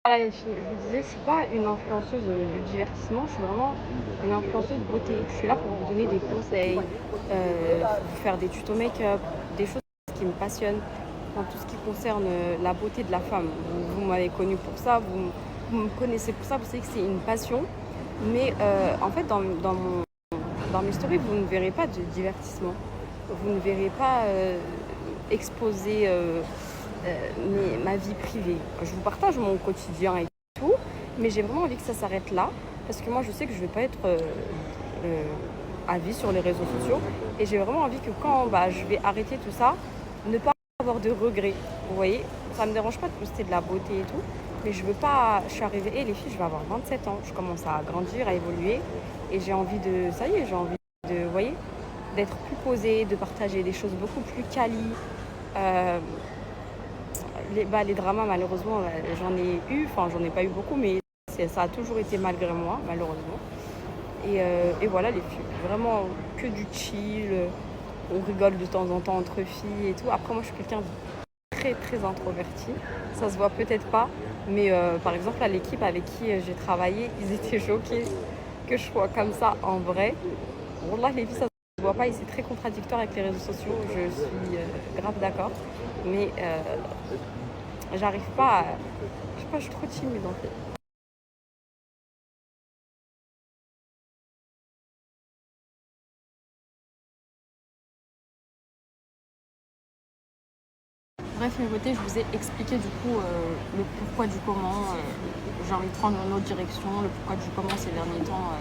Voilà les filles, je vous disais, je suis pas une influenceuse de divertissement, je suis vraiment une influenceuse beauté. Je suis là pour vous donner des conseils, vous faire des tutos make-up, des choses qui me passionnent dans tout ce qui concerne la beauté de la femme. Vous m'avez connue pour ça, vous me connaissez pour ça, vous savez que c'est une passion. Mais en fait, dans mes stories, vous ne verrez pas de divertissement. Vous ne verrez pas exposer ma vie privée. Je vous partage mon quotidien et tout, mais j'ai vraiment envie que ça s'arrête là, parce que moi je sais que je vais pas être à vie sur les réseaux sociaux, et j'ai vraiment envie que quand je vais arrêter tout ça, ne pas avoir de regrets. Vous voyez, ça me dérange pas de poster de la beauté et tout, mais je veux pas. Je suis arrivée, et les filles, je vais avoir 27 ans, je commence à grandir, à évoluer, et j'ai envie de. Ça y est, j'ai envie de. Vous voyez, d'être plus posée, de partager des choses beaucoup plus quali. Euh, les dramas, malheureusement, j'en ai eu, enfin, j'en ai pas eu beaucoup, mais ça a toujours été malgré moi, malheureusement. Et voilà, les filles, vraiment que du chill, on rigole de temps en temps entre filles et tout. Après, moi, je suis quelqu'un de très, très introverti, ça se voit peut-être pas, mais par exemple, à l'équipe avec qui j'ai travaillé, ils étaient choqués que je sois comme ça en vrai. Bon, là, les filles, ça se voit pas et c'est très contradictoire avec les réseaux sociaux, je suis grave d'accord, mais j'arrive pas à... Je sais pas, je suis trop timide en fait. Bref, mes beautés, je vous ai expliqué du coup le pourquoi du comment. J'ai envie de prendre une autre direction, le pourquoi du comment ces derniers temps.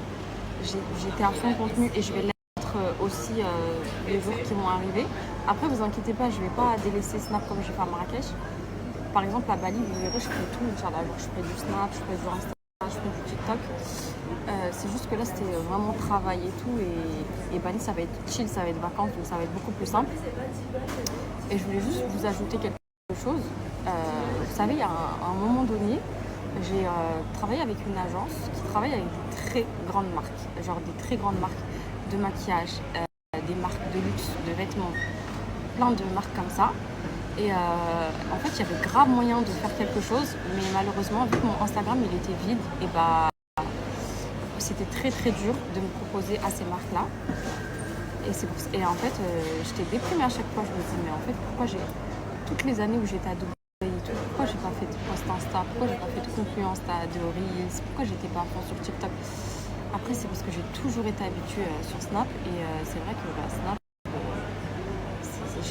J'étais à fond contenu et je vais l'être aussi les jours qui vont arriver. Après, vous inquiétez pas, je vais pas délaisser Snap comme j'ai fait à Marrakech. Par exemple, à Bali, vous verrez, je fais tout, Inch'Allah. Genre, je fais du Snap, je fais du Insta, je fais du TikTok. C'est juste que là, c'était vraiment travail et tout. Et Bali, ça va être chill, ça va être vacances, donc ça va être beaucoup plus simple. Et je voulais juste vous ajouter quelque chose. Vous savez, il y a un moment donné, j'ai travaillé avec une agence qui travaille avec des très grandes marques, genre des très grandes marques de maquillage, des marques de luxe, de vêtements, plein de marques comme ça. Et en fait, il y avait grave moyen de faire quelque chose, mais malheureusement, vu que mon Instagram il était vide, et c'était très très dur de me proposer à ces marques-là. Et en fait, j'étais déprimée à chaque fois. Je me dis, mais en fait, pourquoi j'ai toutes les années où j'étais à Dubaï et tout, pourquoi j'ai pas fait de post Insta, pourquoi j'ai pas fait de contenu Insta, de Reels, pourquoi j'étais pas à fond sur TikTok. Après, c'est parce que j'ai toujours été habituée sur Snap, et c'est vrai que Snap,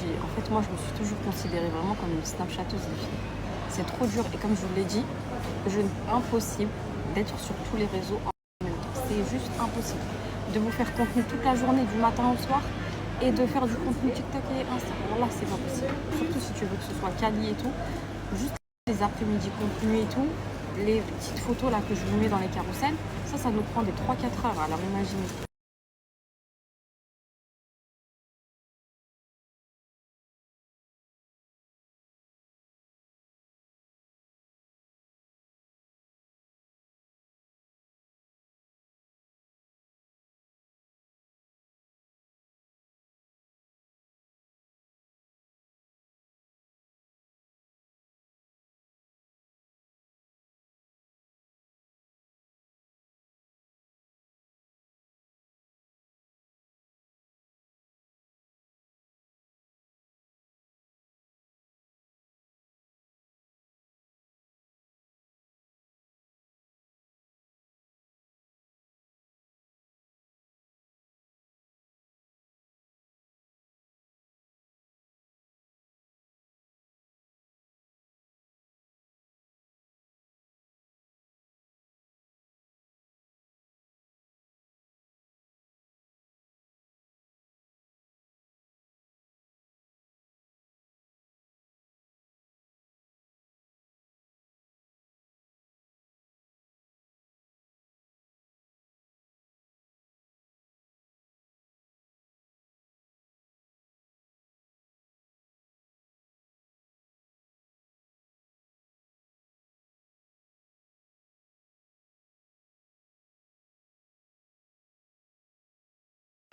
en fait, moi, je me suis toujours considérée vraiment comme une Snapchatteuse des filles. C'est trop dur, et comme je vous l'ai dit, impossible d'être sur tous les réseaux en même temps. C'est juste impossible de vous faire contenu toute la journée, du matin au soir, et de faire du contenu TikTok et Insta. Là, c'est pas possible. Surtout si tu veux que ce soit quali et tout. Juste les après-midi contenu et tout, les petites photos là que je vous mets dans les carousels, ça nous prend des 3-4 heures. Alors imaginez.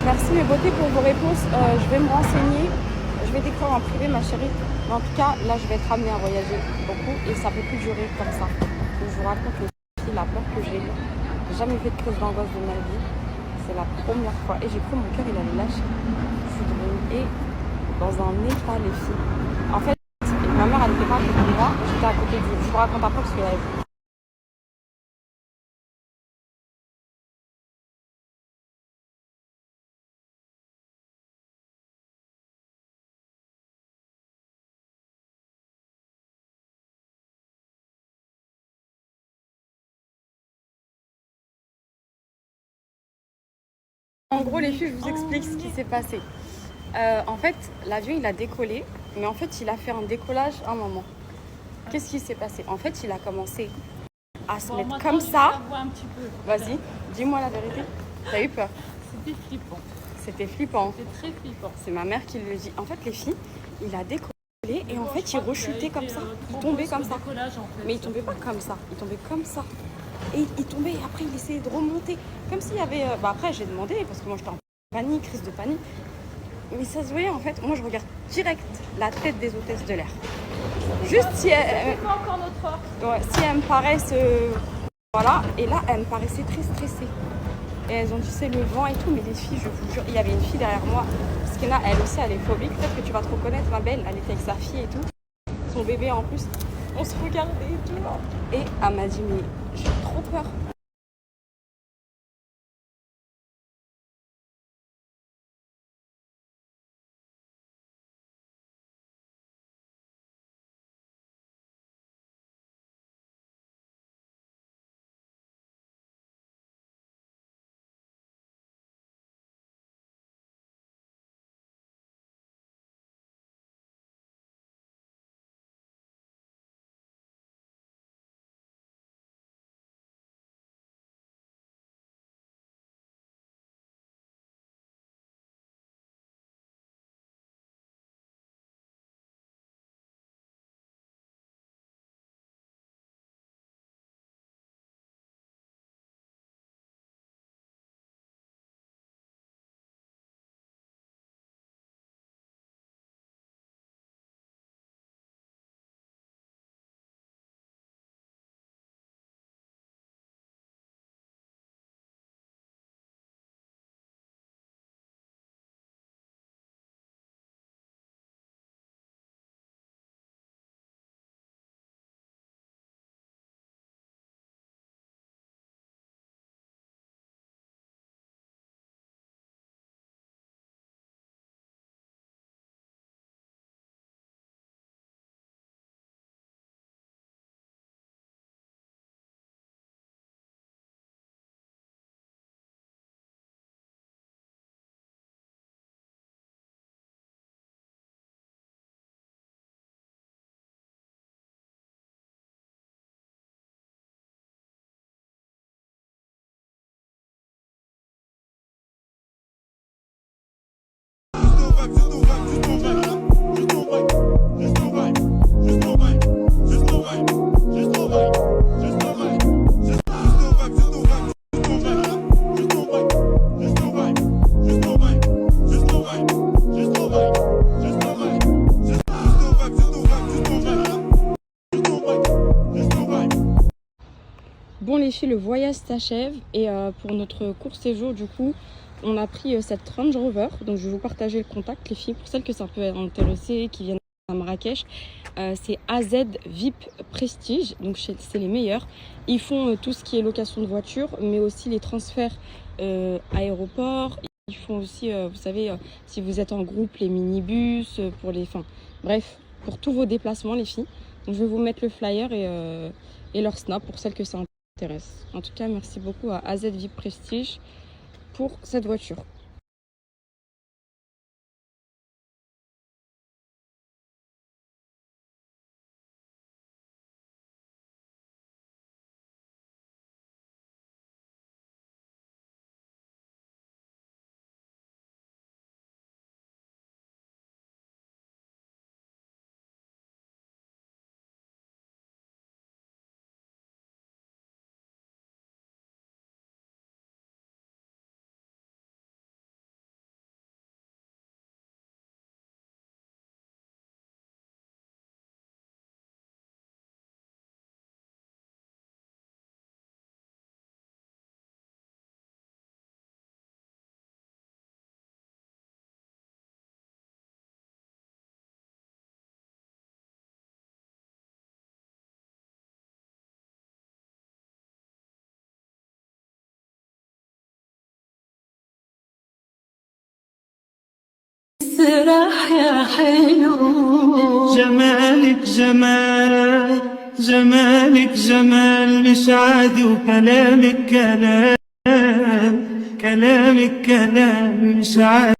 Merci mes beautés pour vos réponses. Je vais me renseigner. Je vais t'écrire en privé, ma chérie. Mais en tout cas, là, je vais être amenée à voyager beaucoup et ça peut plus durer comme ça. où je vous raconte les filles, la peur que j'ai. J'ai jamais fait de crise d'angoisse de ma vie. C'est la première fois. Et j'ai cru mon cœur, il allait lâcher. Je suis devenue dans un état, les filles. En fait, ma mère, elle n'était pas à côté de moi. J'étais à côté d'elle. Je vous raconte après parce que en gros, les filles, je vous explique ce qui s'est passé. En fait, l'avion, il a décollé. Mais en fait, il a fait un décollage à un moment. Qu'est-ce qui s'est passé? En fait, il a commencé à se mettre comme ça. Vas-y, dis-moi la vérité. T'as eu peur? C'était flippant. C'était flippant. C'était très flippant. C'est ma mère qui le dit. En fait, les filles, il a décollé et en fait, il rechutait comme ça. Il tombait comme ça. Mais il tombait pas comme ça. Il tombait comme ça. Et il tombait et après, il essayait de remonter. Comme s'il y avait... après, j'ai demandé parce que moi, j'étais en panique, crise de panique. Mais ça se voyait, en fait. Moi, je regarde direct la tête des hôtesses de l'air. Juste si elles, si elles me paraissent... voilà. Et là, elles me paraissaient très stressées. Et elles ont dit c'est le vent et tout, mais les filles, je vous jure, il y avait une fille derrière moi. Parce que là, elle aussi, elle est phobique. Peut-être que tu vas te reconnaître, ma belle. Elle était avec sa fille et tout. Son bébé en plus. On se regardait et tout. Et elle m'a dit mais j'ai trop peur. Bon les filles, le voyage s'achève et pour notre court séjour du coup, on a pris cette Range Rover. Donc je vais vous partager le contact les filles pour celles que ça peut intéresser, qui viennent à Marrakech. C'est AZ VIP Prestige, donc c'est les meilleurs. Ils font tout ce qui est location de voiture, mais aussi les transferts aéroport. Ils font aussi, vous savez, si vous êtes en groupe, les minibus, pour les... Enfin, bref, pour tous vos déplacements les filles. Donc je vais vous mettre le flyer et leur snap pour celles que ça intéresse. En tout cas, merci beaucoup à AZ VIP Prestige pour cette voiture. تسرح يا حلو جمالك جمال جمالك جمال مش عادي وكلامك كلام كلامك كلام مش عادي.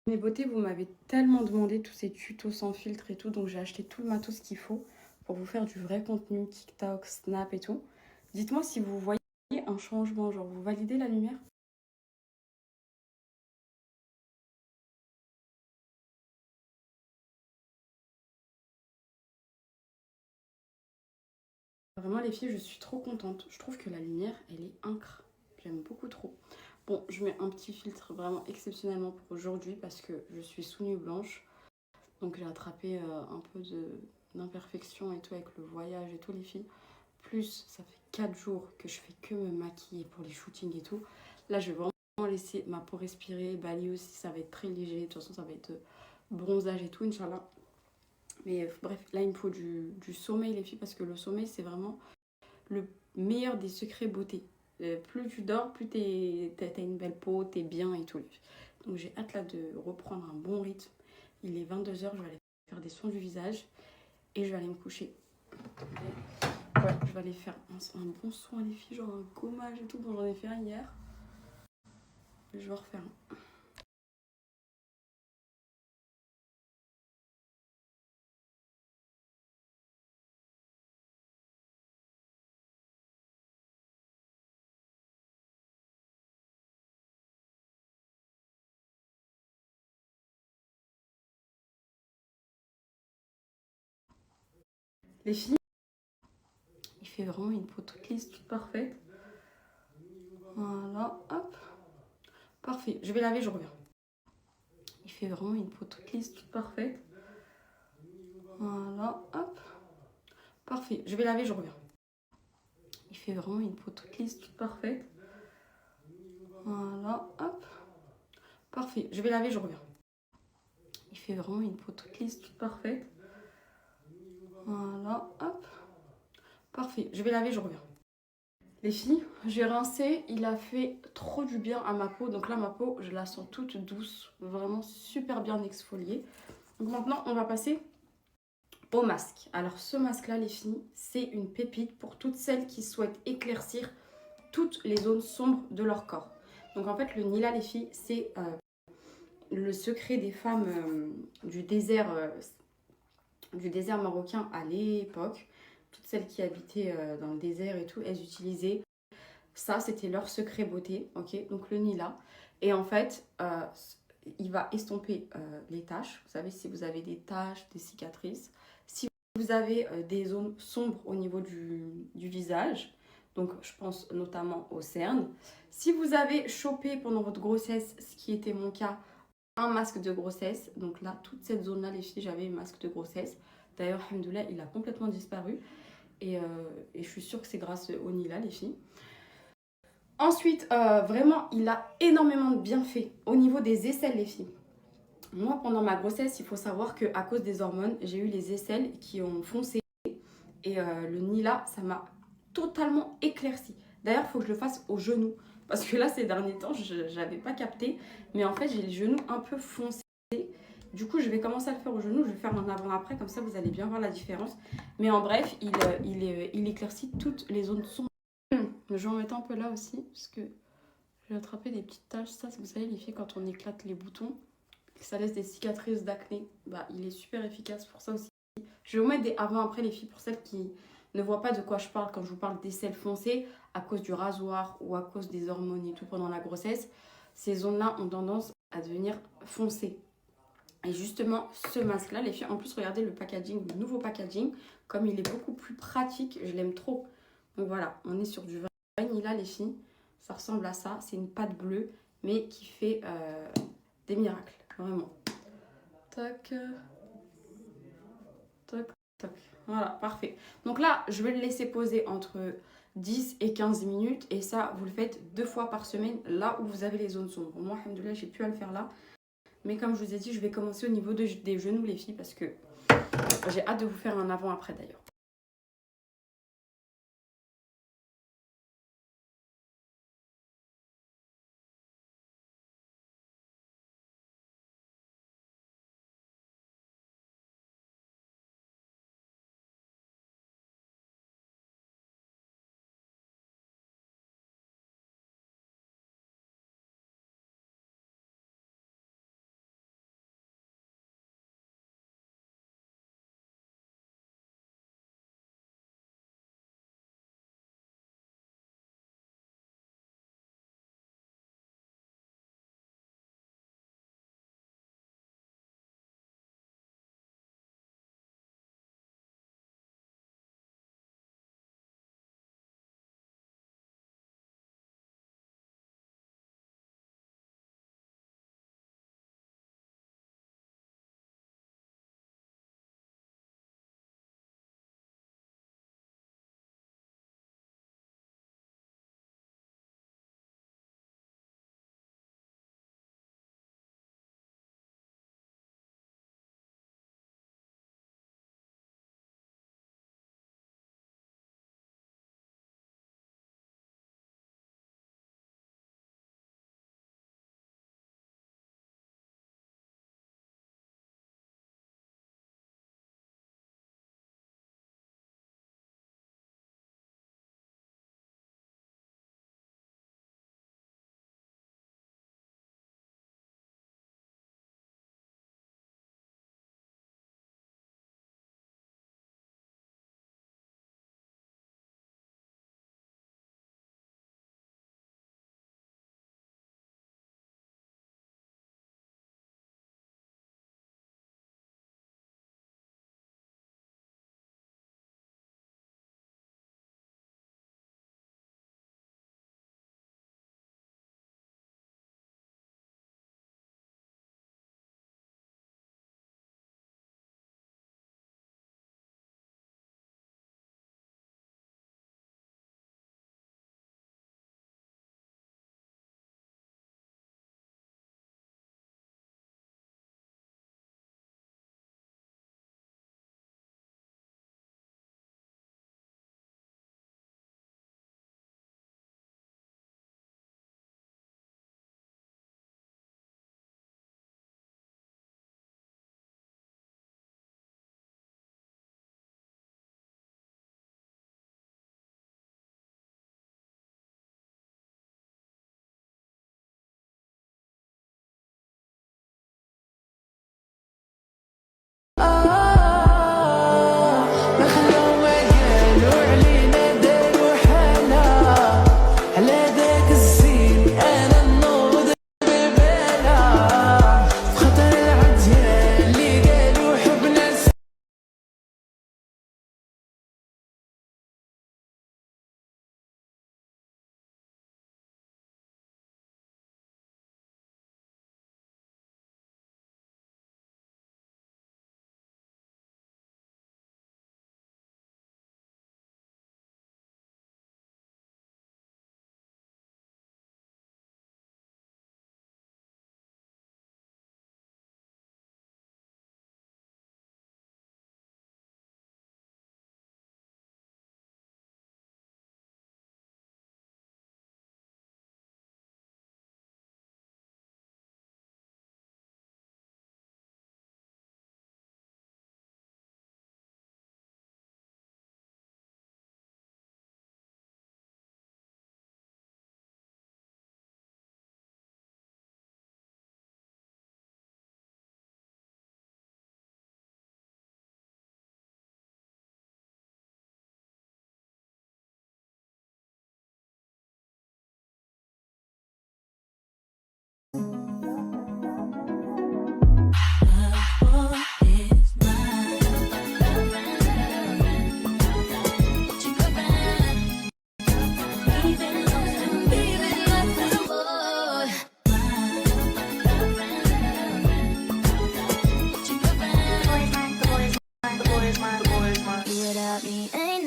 Mes beautés, vous m'avez tellement demandé tous ces tutos sans filtre et tout, donc j'ai acheté tout le matos qu'il faut pour vous faire du vrai contenu, TikTok, Snap et tout. Dites-moi si vous voyez un changement, genre vous validez la lumière? Vraiment les filles, je suis trop contente. Je trouve que la lumière, elle est incre. J'aime beaucoup trop. Bon, je mets un petit filtre vraiment exceptionnellement pour aujourd'hui parce que je suis sous nuit blanche. Donc j'ai attrapé un peu d'imperfection et tout avec le voyage et tout les filles. Plus ça fait 4 jours que je fais que me maquiller pour les shootings et tout. Là je vais vraiment laisser ma peau respirer. Bali aussi ça va être très léger. De toute façon ça va être bronzage et tout Inch'Allah. Mais bref, là il me faut du sommeil les filles parce que le sommeil c'est vraiment le meilleur des secrets beauté. Plus tu dors, plus t'as une belle peau, t'es bien et tout. Donc j'ai hâte là de reprendre un bon rythme. Il est 22h, je vais aller faire des soins du visage et je vais aller me coucher. Ouais, je vais aller faire un bon soin les filles, genre un gommage et tout. Bon, j'en ai fait un hier. Je vais refaire un. Les filles, il fait vraiment une peau toute lisse, toute parfaite. Voilà, hop. Parfait, je vais laver, je reviens. Il fait vraiment une peau toute lisse, toute parfaite. Voilà, hop. Parfait, je vais laver, je reviens. Il fait vraiment une peau toute lisse, toute parfaite. Voilà, hop. Parfait, je vais laver, je reviens. Il fait vraiment une peau toute lisse, toute parfaite. Voilà, hop. Parfait, je vais laver, je reviens. Les filles, j'ai rincé, il a fait trop du bien à ma peau. Donc là, ma peau, je la sens toute douce, vraiment super bien exfoliée. Donc maintenant, on va passer au masque. Alors ce masque-là, les filles, c'est une pépite pour toutes celles qui souhaitent éclaircir toutes les zones sombres de leur corps. Donc en fait, le Nila, les filles, c'est le secret des femmes du désert marocain à l'époque. Toutes celles qui habitaient dans le désert et tout, elles utilisaient ça, c'était leur secret beauté, ok. Donc le Nila. Et en fait, il va estomper les taches. Vous savez, si vous avez des taches, des cicatrices, si vous avez des zones sombres au niveau du visage, Donc je pense notamment aux cernes. Si vous avez chopé pendant votre grossesse, ce qui était mon cas, un masque de grossesse, donc là, toute cette zone-là, les filles, j'avais un masque de grossesse. D'ailleurs, alhamdoulilah, il a complètement disparu. Et je suis sûre que c'est grâce au Nila, les filles. Ensuite, vraiment, il a énormément de bienfaits au niveau des aisselles, les filles. Moi, pendant ma grossesse, il faut savoir qu'à cause des hormones, j'ai eu les aisselles qui ont foncé. Et le Nila, ça m'a totalement éclairci. D'ailleurs, il faut que je le fasse au genou. Parce que là, ces derniers temps, je n'avais pas capté. Mais en fait, j'ai les genoux un peu foncés. Du coup, je vais commencer à le faire au genou. Je vais faire un avant-après. Comme ça, vous allez bien voir la différence. Mais en bref, il éclaircit toutes les zones sombres. Je vais en mettre un peu là aussi. Parce que j'ai attrapé des petites taches. Ça, vous savez, les filles, quand on éclate les boutons, ça laisse des cicatrices d'acné. Bah, il est super efficace pour ça aussi. Je vais vous mettre des avant-après, les filles, pour celles qui ne voient pas de quoi je parle quand je vous parle d'aisselles foncées à cause du rasoir ou à cause des hormones et tout pendant la grossesse. Ces zones-là ont tendance à devenir foncées. Et justement, ce masque-là, les filles, en plus, regardez le packaging, le nouveau packaging, comme il est beaucoup plus pratique, je l'aime trop. Donc voilà, on est sur du vanilla, les filles. Ça ressemble à ça. C'est une pâte bleue, mais qui fait des miracles, vraiment. Tac, tac, tac. Voilà, parfait. Donc là, je vais le laisser poser entre 10 et 15 minutes. Et ça, vous le faites 2 fois par semaine, là où vous avez les zones sombres. Moi, alhamdoulilah, j'ai pu à le faire là. Mais comme je vous ai dit, je vais commencer au niveau des genoux, les filles, parce que j'ai hâte de vous faire un avant-après d'ailleurs.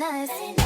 us.